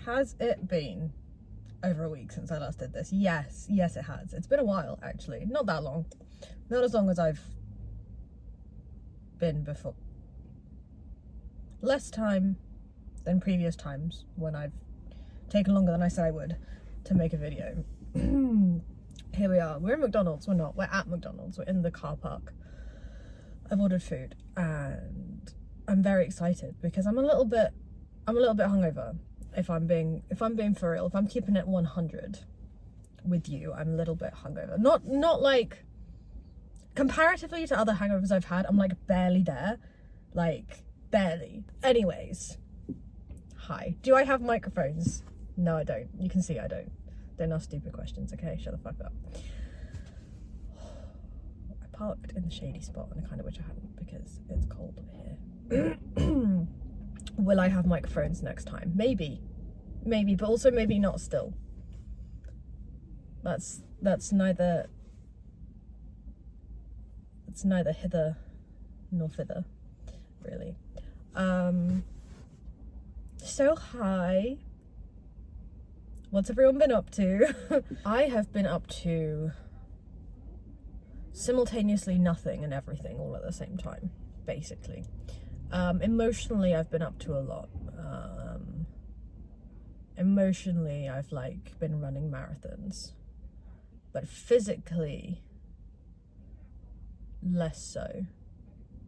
Has it been over a week since I last did this? Yes it has. It's been a while, actually. Not that long. Not as long as I've been before. Less time than previous times when I've taken longer than I said I would to make a video. Here we are. We're in McDonald's. We're not. We're at McDonald's. We're in the car park. I've ordered food and I'm very excited because I'm a little bit hungover. If I'm being for real, if I'm keeping it 100 with you, I'm a little bit hungover. Not like comparatively to other hangovers I've had, I'm like barely there. Like barely. Anyways. Hi. Do I have microphones? No, I don't. You can see I don't. They're not stupid questions, okay? Shut the fuck up. I parked in the shady spot and I kind of wish I hadn't because it's cold here. Will I have microphones next time? Maybe, but also maybe not still. That's neither hither nor thither, really. So hi. What's everyone been up to? I have been up to simultaneously nothing and everything all at the same time, basically. Emotionally, I've been up to a lot. Emotionally, I've like been running marathons, but physically, less so,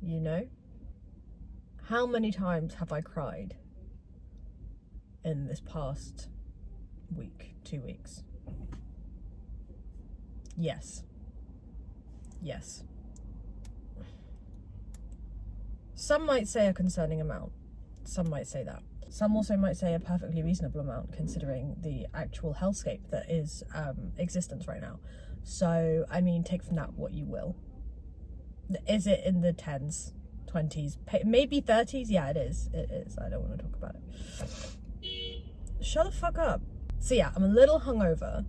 you know? How many times have I cried in this past week, 2 weeks? Yes. Some might say a concerning amount. Some might say that. Some also might say a perfectly reasonable amount considering the actual hellscape that is existence right now. So, I mean, take from that what you will. Is it in the 10s, 20s, maybe 30s? Yeah, it is. It is. I don't want to talk about it. Shut the fuck up. So yeah, I'm a little hungover.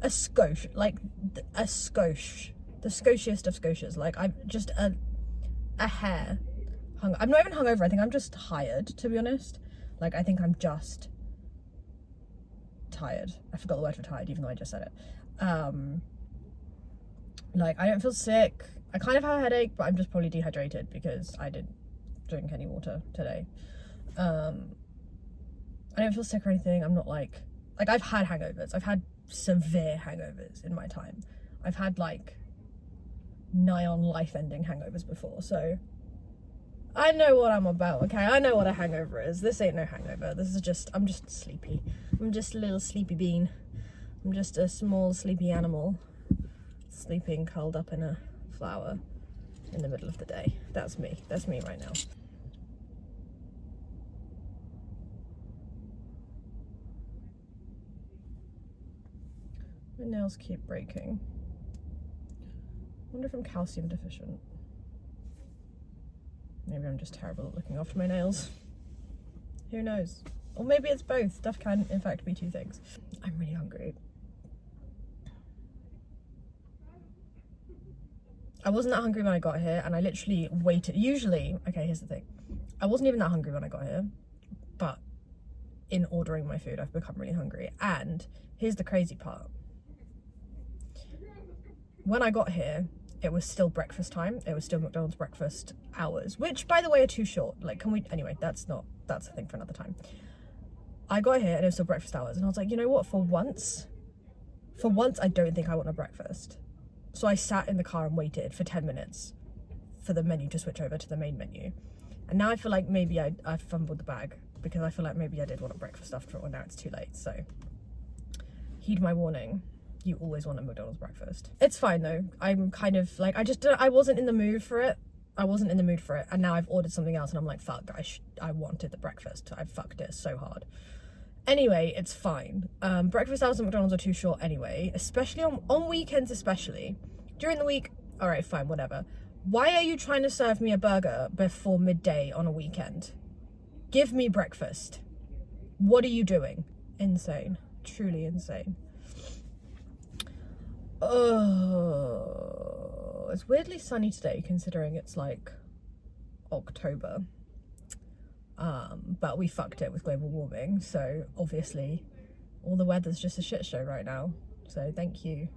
A skosh. Like, a skosh. The skoshiest of skoshes. Like, I'm just a hair. I'm not even hungover, I think I'm just tired, to be honest. Like, I think I'm just tired. I forgot the word for tired, even though I just said it. Like, I don't feel sick. I kind of have a headache, but I'm just probably dehydrated because I didn't drink any water today. I don't feel sick or anything. I'm not like I've had hangovers. I've had severe hangovers in my time. I've had like nigh on life-ending hangovers before, so I know what I'm about, okay? I know what a hangover is. This ain't no hangover. This is just, I'm just sleepy. I'm just a little sleepy bean. I'm just a small sleepy animal sleeping curled up in a flower in the middle of the day. That's me. That's me right now. My nails keep breaking. I wonder if I'm calcium deficient. Maybe I'm just terrible at looking after my nails. Who knows? Or maybe it's both. Stuff can, in fact, be two things. I'm really hungry. I wasn't that hungry when I got here, and I literally waited. Usually, okay, here's the thing. I wasn't even that hungry when I got here, but in ordering my food, I've become really hungry. And here's the crazy part. When I got here, it was still breakfast time. It was still McDonald's breakfast hours, which, by the way, are too short. Like, can we, anyway, that's a thing for another time. I got here and it was still breakfast hours, and I was like, you know what, for once, I don't think I want a breakfast. So I sat in the car and waited for 10 minutes for the menu to switch over to the main menu. And now I feel like maybe I fumbled the bag because I feel like maybe I did want a breakfast after all, and now it's too late. So heed my warning. You always want a McDonald's breakfast. It's fine though. I'm kind of like, I wasn't in the mood for it. And now I've ordered something else and I'm like, fuck, I wanted the breakfast. I fucked it so hard. Anyway, it's fine. Breakfast hours at McDonald's are too short anyway, especially on weekends, especially. During the week, all right, fine, whatever. Why are you trying to serve me a burger before midday on a weekend? Give me breakfast. What are you doing? Insane. Truly insane. Oh, it's weirdly sunny today considering it's like October. But we fucked it with global warming, so obviously all the weather's just a shit show right now. So thank you,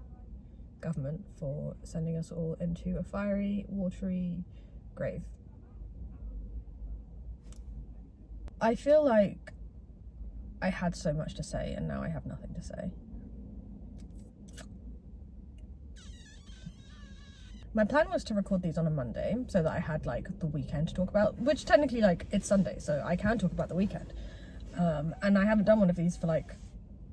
government, for sending us all into a fiery, watery grave. I feel like I had so much to say and now I have nothing to say. My plan was to record these on a Monday so that I had like the weekend to talk about, which technically like it's Sunday, so I can talk about the weekend. And I haven't done one of these for like,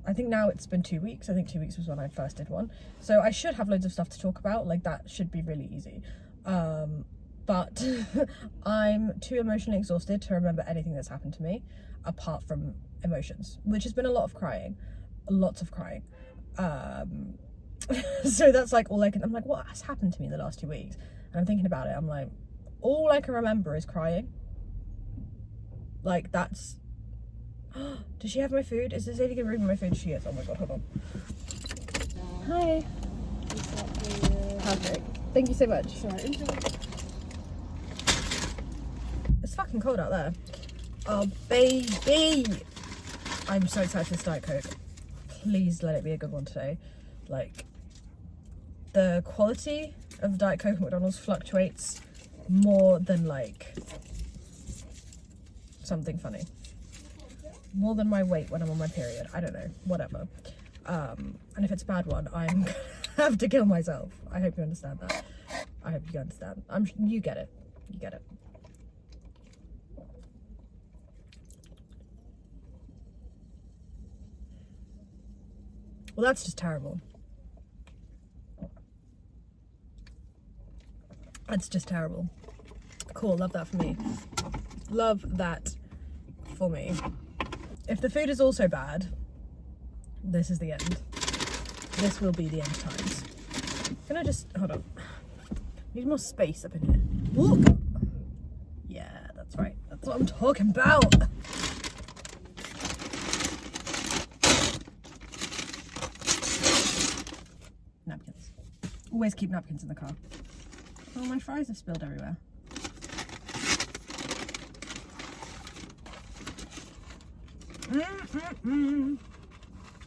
I think now it's been 2 weeks. I think 2 weeks was when I first did one. So I should have loads of stuff to talk about, like that should be really easy. But I'm too emotionally exhausted to remember anything that's happened to me apart from emotions, which has been a lot of crying, lots of crying. So that's like all I can, I'm like, what has happened to me the last 2 weeks? And I'm thinking about it, I'm like, all I can remember is crying. Like that's, does she have my food? Is this lady gonna bring me my food? She is. Oh my god, hold on. Hi. Perfect. Thank you so much. Sorry, enjoy. It's fucking cold out there. Oh baby. I'm so excited for this Diet Coke. Please let it be a good one today. Like, the quality of Diet Coke at McDonald's fluctuates more than like something funny. More than my weight when I'm on my period. I don't know, whatever. And if it's a bad one, I'm gonna have to kill myself. I hope you understand that. I hope you understand. You get it. You get it. Well, that's just terrible. That's just terrible. Cool, love that for me. Love that for me. If the food is also bad, this is the end. This will be the end times. Can I just, hold on. Need more space up in here. Ooh. Yeah, that's right. That's what I'm talking about. Napkins. Always keep napkins in the car. Oh, my fries have spilled everywhere.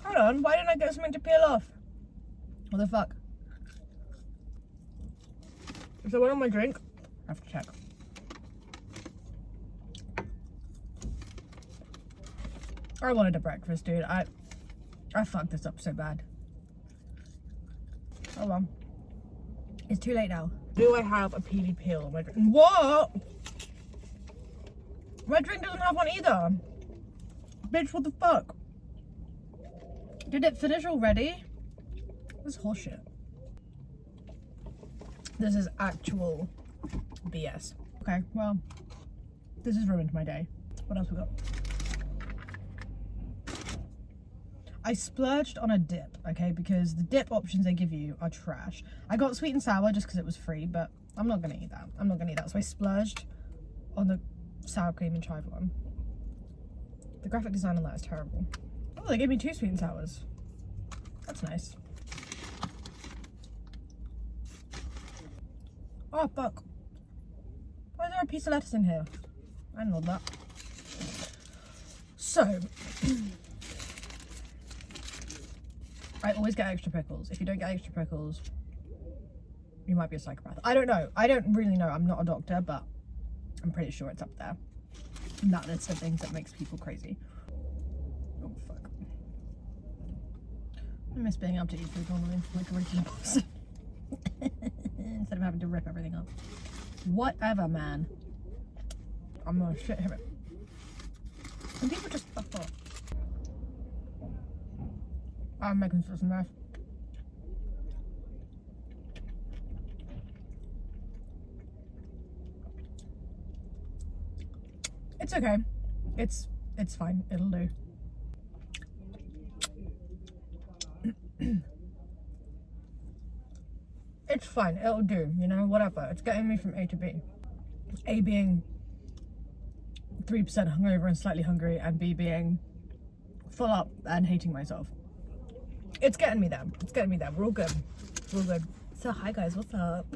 Hold on, why didn't I get something to peel off? What the fuck? Is there one on my drink? I have to check. I wanted a breakfast, dude. I fucked this up so bad. Hold on. It's too late now. Do I have a peely peel on my drink? What? My drink doesn't have one either. Bitch, what the fuck? Did it finish already? This is horseshit. This is actual BS. Okay, well, this has ruined my day. What else we got? I splurged on a dip, okay, because the dip options they give you are trash. I got sweet and sour just because it was free, but I'm not gonna eat that. I'm not gonna eat that, so I splurged on the sour cream and chive one. The graphic design on that is terrible. Oh, they gave me 2 sweet and sours. That's nice. Oh, fuck. Why is there a piece of lettuce in here? I didn't know that. So, I always get extra pickles. If you don't get extra pickles, you might be a psychopath. I don't know. I don't really know. I'm not a doctor, but I'm pretty sure it's up there. That list of things that makes people crazy. Oh, fuck. I miss being able to eat food normally, like a regular person. Instead of having to rip everything up. Whatever, man. I'm gonna shit him. And people just fuck off. I'm making such a mess. It's okay. It's fine. It'll do. It's fine. It'll do. You know, whatever. It's getting me from A to B. A being 3% hungover and slightly hungry, and B being full up and hating myself. It's getting me there. It's getting me there. We're all good. We're all good. So hi guys, what's up?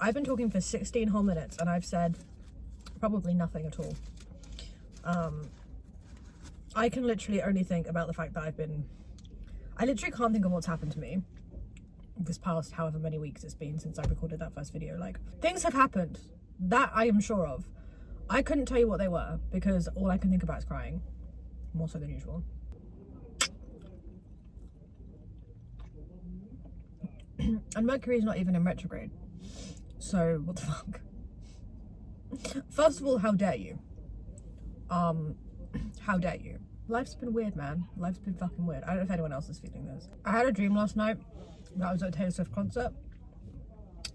I've been talking for 16 whole minutes and I've said probably nothing at all. I can literally only think about the fact that I literally can't think of what's happened to me this past however many weeks it's been since I recorded that first video. Like, things have happened that I am sure of. I couldn't tell you what they were because all I can think about is crying, more so than usual. And Mercury's not even in retrograde, so what the fuck. First of all, how dare you? How dare you? Life's been weird, man. Life's been fucking weird. I don't know if anyone else is feeling this. I had a dream last night that I was at a Taylor Swift concert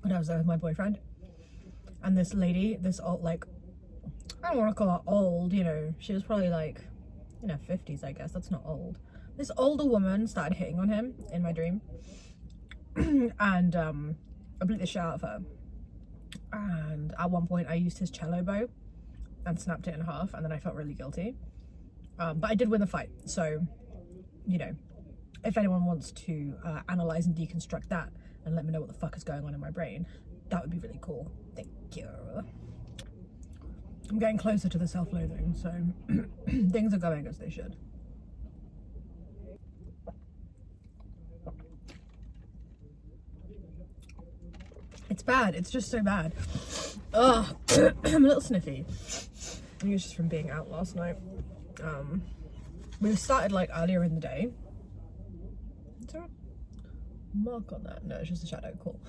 and I was there with my boyfriend, and this lady, this old, like, I don't want to call her old, you know, she was probably like in her 50s, I guess. That's not old. This older woman started hitting on him in my dream. And I beat the shit out of her, and at one point I used his cello bow and snapped it in half, and then I felt really guilty, but I did win the fight. So, you know, if anyone wants to analyze and deconstruct that and let me know what the fuck is going on in my brain, that would be really cool. Thank you. I'm getting closer to the self-loathing, so things are going as they should. It's bad. It's just so bad. Ugh. I'm a little sniffy. I think it's just from being out last night. We started like earlier in the day. Is there a mark on that? No, it's just a shadow. Cool.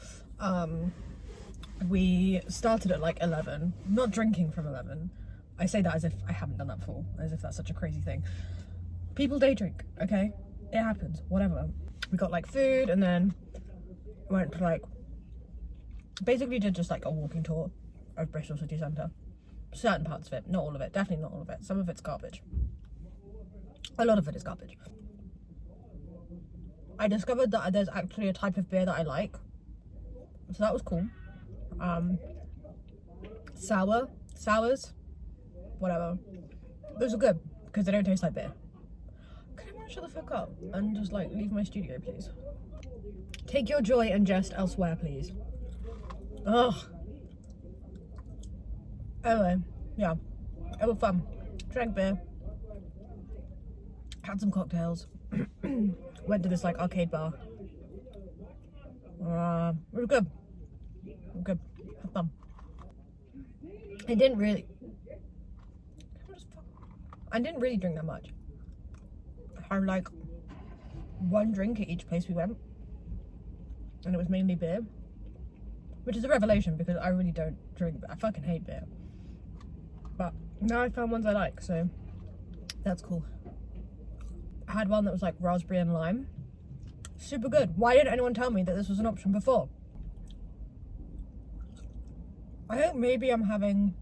We started at like 11. Not drinking from 11. I say that as if I haven't done that before. As if that's such a crazy thing. People day drink, okay? It happens. Whatever. We got like food and then went to like, basically did just like a walking tour of Bristol city centre. Certain parts of it, not all of it, definitely not all of it. Some of it's garbage. A lot of it is garbage. I discovered that there's actually a type of beer that I like, so that was cool. Sours, whatever. Those are good because they don't taste like beer. Can everyone shut the fuck up and just like leave my studio, please? Take your joy and jest elsewhere, please. Ugh. Anyway, yeah, it was fun. Drank beer, had some cocktails, went to this like arcade bar. It was good. Good. Had fun. I didn't really drink that much. I had like one drink at each place we went, and it was mainly beer. Which is a revelation because I really don't drink, I fucking hate beer. But now I found ones I like, so that's cool. I had one that was like raspberry and lime. Super good. Why didn't anyone tell me that this was an option before? I think maybe I'm having,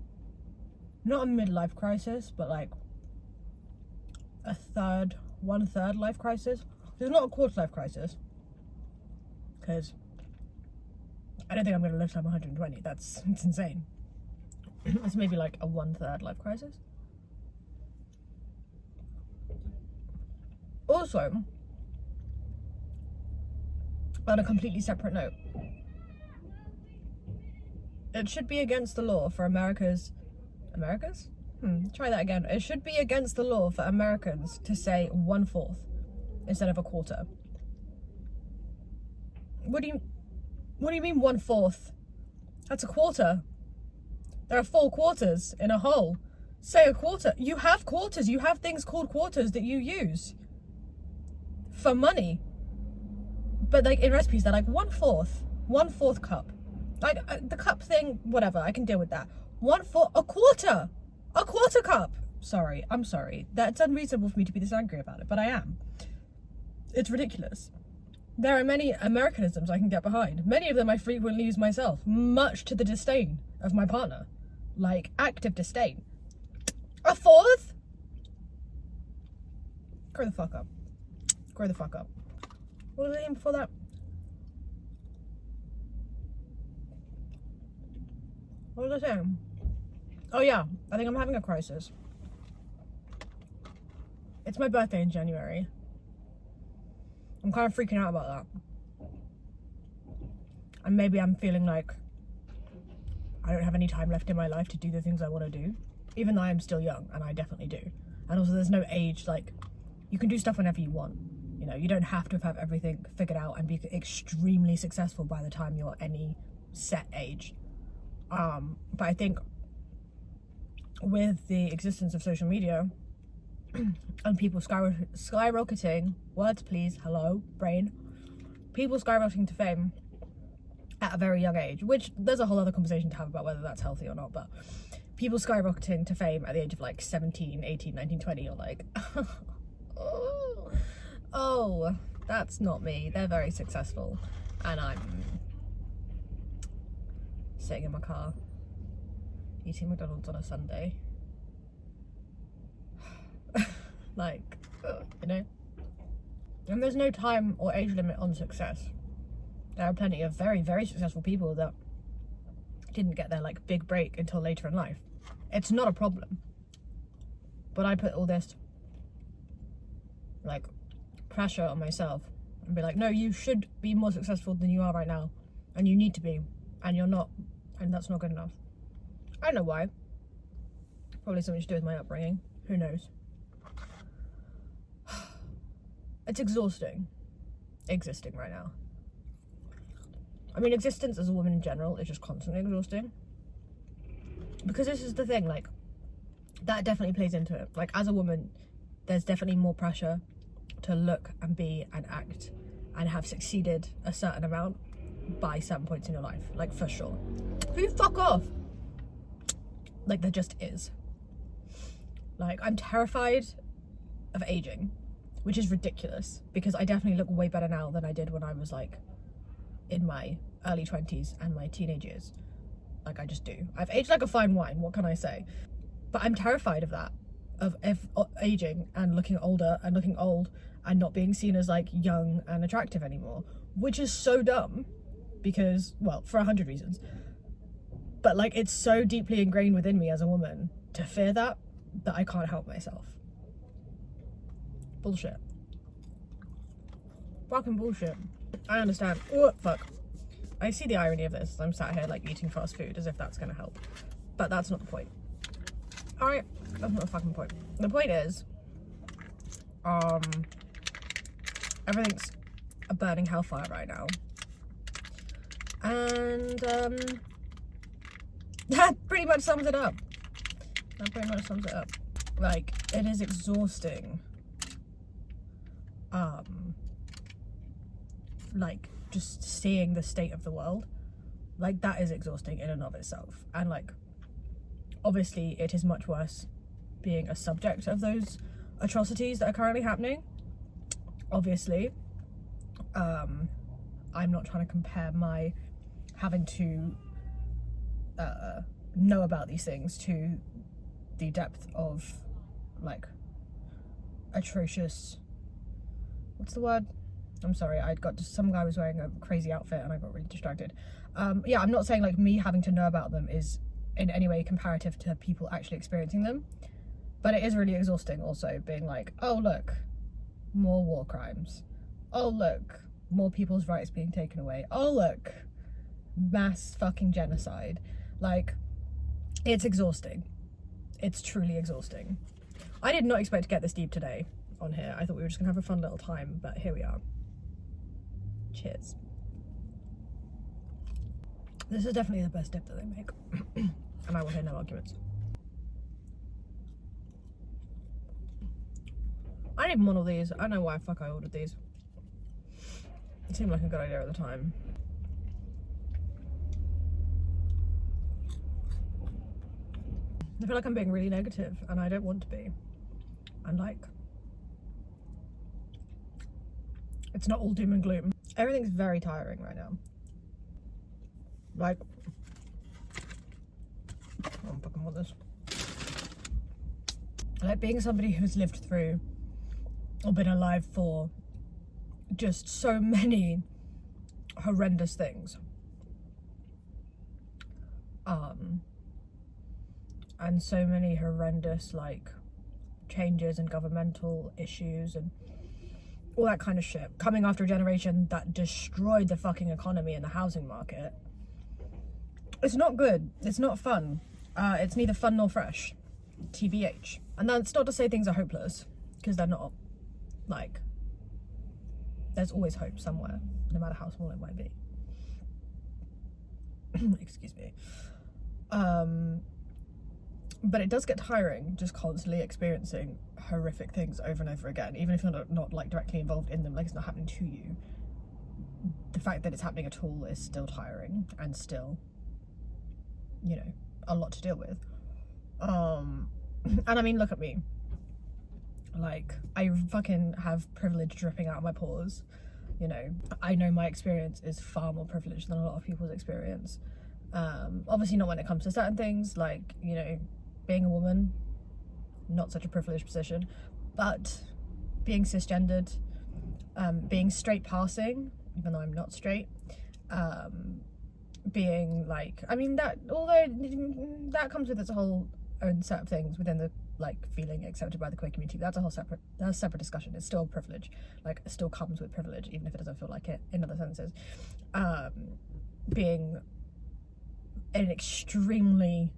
not a midlife crisis, but like one third life crisis. There's not a quarter life crisis, because I don't think I'm going to live till I'm 120. It's insane. It's maybe like a 1/3 life crisis. Also, on a completely separate note, it should be against the law for America's? Try that again. It should be against the law for Americans to say 1/4 instead of a quarter. What do you mean 1/4? That's a quarter. There are 4 quarters in a whole. Say a quarter. You have quarters. You have things called quarters that you use for money. But like in recipes, they're like 1/4 cup. Like the cup thing, whatever. I can deal with that. 1/4, a quarter cup. Sorry, I'm sorry. That's unreasonable for me to be this angry about it, but I am. It's ridiculous. There are many Americanisms I can get behind. Many of them I frequently use myself, much to the disdain of my partner. Like, active disdain. 1/4? Grow the fuck up. Grow the fuck up. What was I saying before that? What was I saying? Oh yeah, I think I'm having a crisis. It's my birthday in January. I'm kind of freaking out about that. And maybe I'm feeling like I don't have any time left in my life to do the things I want to do, even though I'm still young, and I definitely do. And also there's no age, like, you can do stuff whenever you want. You know, you don't have to have everything figured out and be extremely successful by the time you're any set age. But I think with the existence of social media and people skyrocketing, words please, hello, brain, people skyrocketing to fame at a very young age, which there's a whole other conversation to have about whether that's healthy or not, but people skyrocketing to fame at the age of like 17, 18, 19, 20, you're like, oh, that's not me. They're very successful, and I'm sitting in my car eating McDonald's on a Sunday. Like, you know? And there's no time or age limit on success. There are plenty of very, very successful people that didn't get their like big break until later in life. It's not a problem. But I put all this like pressure on myself and be like, no, you should be more successful than you are right now, and you need to be, and you're not, and that's not good enough. I don't know why. Probably something to do with my upbringing. Who knows? It's exhausting existing right now. I mean, existence as a woman in general is just constantly exhausting, because this is the thing, like, that definitely plays into it. Like, as a woman, there's definitely more pressure to look and be and act and have succeeded a certain amount by certain points in your life, like, for sure. Who fuck off? Like, there just is. Like, I'm terrified of aging, which is ridiculous, because I definitely look way better now than I did when I was like in my early 20s and my teenage years. Like, I just do. I've aged like a fine wine, what can I say? But I'm terrified of that, of aging and looking older and looking old and not being seen as like young and attractive anymore, which is so dumb, because, well, for 100 reasons, but like, it's so deeply ingrained within me as a woman to fear that I can't help myself. Bullshit. Fucking bullshit. I understand. Oh, fuck. I see the irony of this. I'm sat here like eating fast food as if that's gonna help. But that's not the point. Alright, that's not the fucking point. The point is, everything's a burning hellfire right now. And, that pretty much sums it up. Like, it is exhausting. Like, just seeing the state of the world, like, that is exhausting in and of itself. And like, obviously it is much worse being a subject of those atrocities that are currently happening, obviously. I'm not trying to compare my having to know about these things to the depth of like atrocious, what's the word? I'm sorry, some guy was wearing a crazy outfit and I got really distracted. Yeah, I'm not saying like me having to know about them is in any way comparative to people actually experiencing them, but it is really exhausting also being like, oh look, more war crimes. Oh look, more people's rights being taken away. Oh look, mass fucking genocide. Like, it's exhausting. It's truly exhausting. I did not expect to get this deep today on here. I thought we were just gonna have a fun little time, but here we are. Cheers. This is definitely the best dip that they make. And I will hear no arguments. I didn't even want all these. I don't know why the fuck I ordered these. It seemed like a good idea at the time. I feel like I'm being really negative and I don't want to be. And like, it's not all doom and gloom. Everything's very tiring right now. Like, I don't fucking want this. Like, being somebody who's lived through or been alive for just so many horrendous things. And so many horrendous like changes and governmental issues and all that kind of shit, coming after a generation that destroyed the fucking economy and the housing market. It's not good. It's not fun. It's neither fun nor fresh. TBH. And that's not to say things are hopeless, because they're not. Like, there's always hope somewhere, no matter how small it might be. Excuse me. But it does get tiring just constantly experiencing horrific things over and over again, even if you're not like directly involved in them, like it's not happening to you. The fact that it's happening at all is still tiring and still, you know, a lot to deal with. And I mean, look at me. Like, I fucking have privilege dripping out of my pores. You know, I know my experience is far more privileged than a lot of people's experience. Obviously not when it comes to certain things, like, you know, being a woman, not such a privileged position, but being cisgendered, being straight passing, even though I'm not straight, being like, I mean, that, although that comes with its whole own set of things within the, like, feeling accepted by the queer community, that's a separate discussion. It's still a privilege, like, it still comes with privilege, even if it doesn't feel like it in other senses. Being an extremely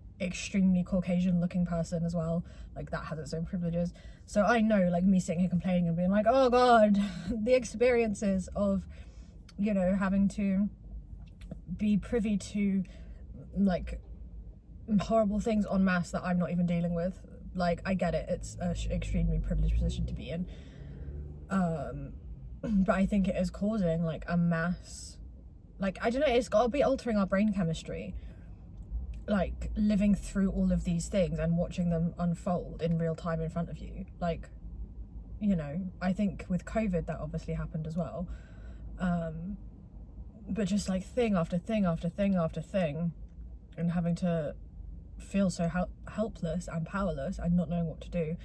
Caucasian looking person as well, like, that has its own privileges. So I know, like, me sitting here complaining and being like, oh god, the experiences of, you know, having to be privy to, like, horrible things en masse that I'm not even dealing with. Like, I get it, it's an extremely privileged position to be in, but I think it is causing, like, a mass, like, I don't know, it's got to be altering our brain chemistry, like, living through all of these things and watching them unfold in real time in front of you. Like, you know, I think with COVID that obviously happened as well, but just like thing after thing after thing after thing, and having to feel so helpless and powerless and not knowing what to do.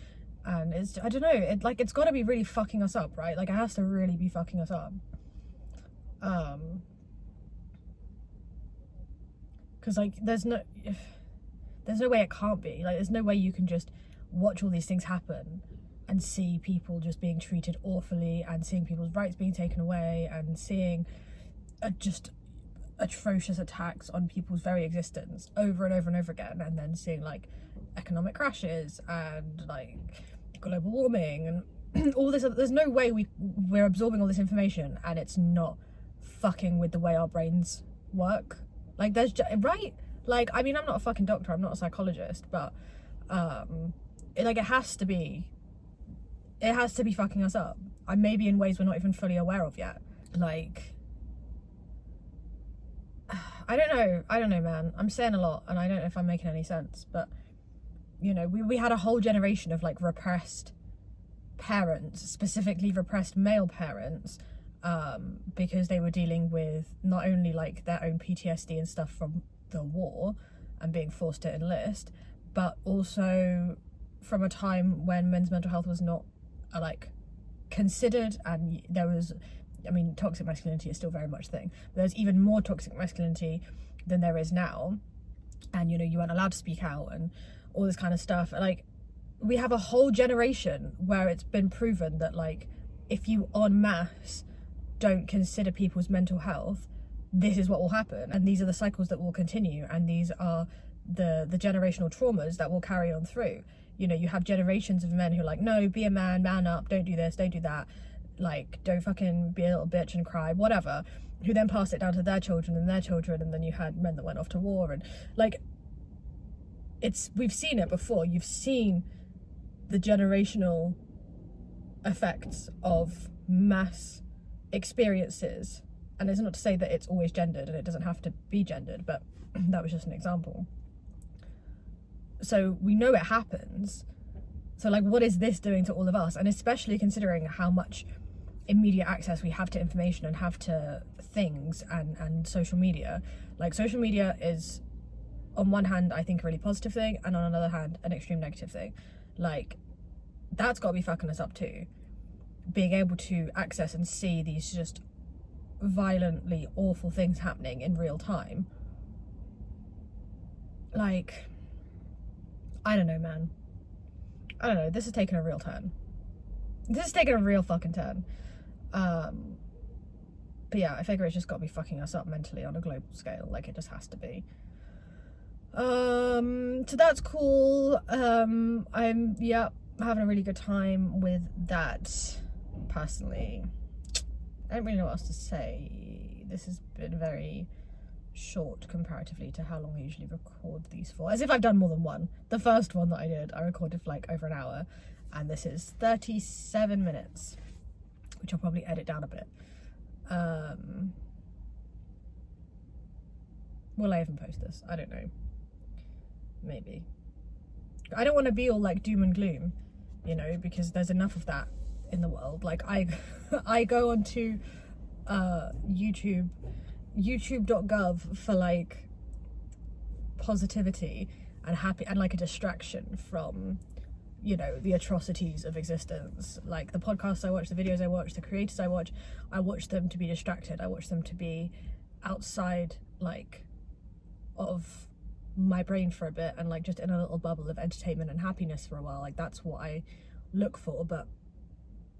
And it's, I don't know, it's got to be really fucking us up, right? Like, it has to really be fucking us up, because, like, there's no way it can't be. Like, there's no way you can just watch all these things happen and see people just being treated awfully, and seeing people's rights being taken away, and seeing just atrocious attacks on people's very existence over and over and over again, and then seeing, like, economic crashes and, like, global warming and all this other, there's no way we're absorbing all this information and it's not fucking with the way our brains work. Like, there's right, like, I mean, I'm not a fucking doctor, I'm not a psychologist, but it has to be fucking us up, and maybe in ways we're not even fully aware of yet. Like, I don't know, man. I'm saying a lot, and I don't know if I'm making any sense, but, you know, we had a whole generation of, like, repressed parents, specifically repressed male parents, because they were dealing with not only, like, their own PTSD and stuff from the war and being forced to enlist, but also from a time when men's mental health was not, like, considered, and there was, I mean, toxic masculinity is still very much a thing, but there's even more toxic masculinity than there is now, and, you know, you weren't allowed to speak out and all this kind of stuff. Like, we have a whole generation where it's been proven that, like, if you en masse don't consider people's mental health, this is what will happen, and these are the cycles that will continue, and these are the generational traumas that will carry on through. You know, you have generations of men who are like, no, be a man up, don't do this, don't do that, like, don't fucking be a little bitch and cry, whatever, who then pass it down to their children, and then you had men that went off to war, and, like, we've seen it before. You've seen the generational effects of mass experiences, and it's not to say that it's always gendered, and it doesn't have to be gendered, but that was just an example. So we know it happens. So, like, what is this doing to all of us? And especially considering how much immediate access we have to information and have to things and social media. Like, social media is, on one hand, I think a really positive thing, and on another hand, an extreme negative thing. Like, that's got to be fucking us up too. Being able to access and see these just violently awful things happening in real time. Like, I don't know, man. I don't know, this has taken a real turn. This has taken a real fucking turn. But yeah, I figure it's just got to be fucking us up mentally on a global scale. Like, it just has to be. So that's cool. I'm having a really good time with that personally. I don't really know what else to say. This has been very short comparatively to how long I usually record these for, as if I've done more than one. The first one that I did, I recorded for like over an hour, and this is 37 minutes, which I'll probably edit down a bit. Will I even post this? I don't know. Maybe. I don't want to be all like doom and gloom, you know, because there's enough of that in the world. Like I go onto youtube.gov for like positivity and happy and like a distraction from, you know, the atrocities of existence. Like the podcasts I watch, the videos I watch, the creators I watch them to be distracted. I watch them to be outside like of my brain for a bit and like just in a little bubble of entertainment and happiness for a while. Like that's what I look for. But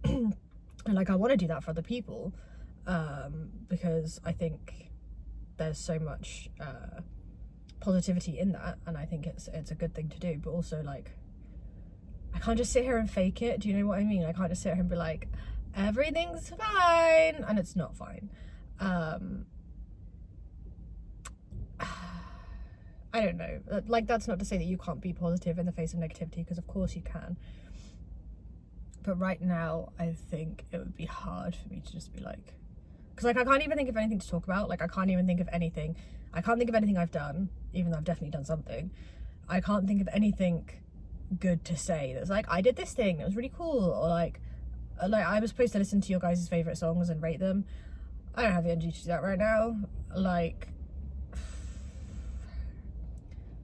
and like I want to do that for other people, because I think there's so much positivity in that, and I think it's a good thing to do. But also like I can't just sit here and fake it. Do you know what I mean? I can't just sit here and be like everything's fine and it's not fine. I don't know, like that's not to say that you can't be positive in the face of negativity, because of course you can, but right now I think it would be hard for me to just be like, because like I can't even think of anything to talk about. Like I can't think of anything I've done, even though I've definitely done something. I can't think of anything good to say that's like I did this thing that was really cool, or like I was supposed to listen to your guys' favorite songs and rate them. I don't have the energy to do that right now. Like,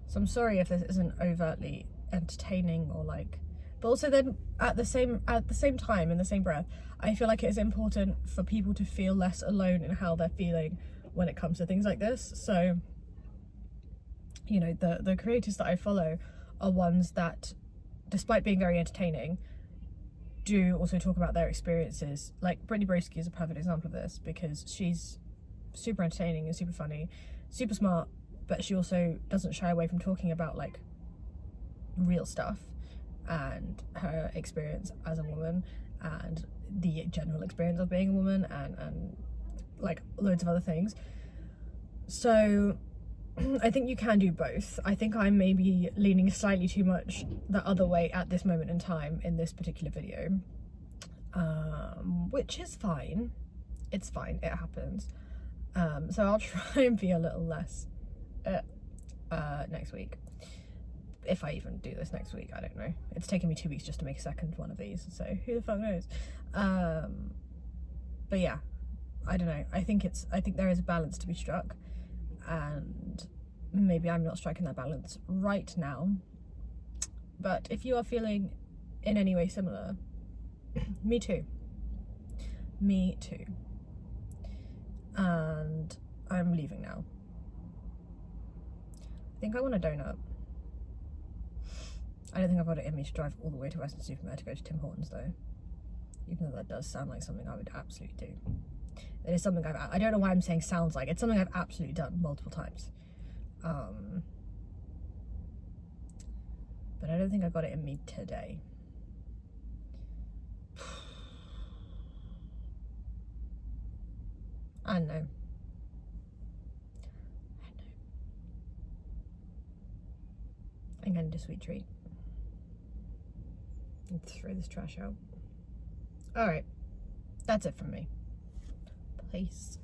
so I'm sorry if this isn't overtly entertaining or like, but also then at the same time, in the same breath, I feel like it is important for people to feel less alone in how they're feeling when it comes to things like this. So, you know, the creators that I follow are ones that, despite being very entertaining, do also talk about their experiences. Like Brittany Broski is a perfect example of this, because she's super entertaining and super funny, super smart, but she also doesn't shy away from talking about like real stuff and her experience as a woman and the general experience of being a woman and like loads of other things. So I think you can do both. I think I'm maybe leaning slightly too much the other way at this moment in time in this particular video, which is fine. It's fine, it happens. So I'll try and be a little less next week, if I even do this next week. I don't know, it's taken me 2 weeks just to make a second one of these, so who the fuck knows. But yeah, I don't know, I think there is a balance to be struck, and maybe I'm not striking that balance right now. But if you are feeling in any way similar, me too, and I'm leaving now. I think I want a donut. I don't think I've got it in me to drive all the way to Weston-super-Mare to go to Tim Hortons though, even though that does sound like something I would absolutely do. It is something I don't know why I'm saying sounds like, it's something I've absolutely done multiple times. But I don't think I got it in me today. I know. I'm gonna do a sweet treat and throw this trash out. All right, that's it from me. Peace.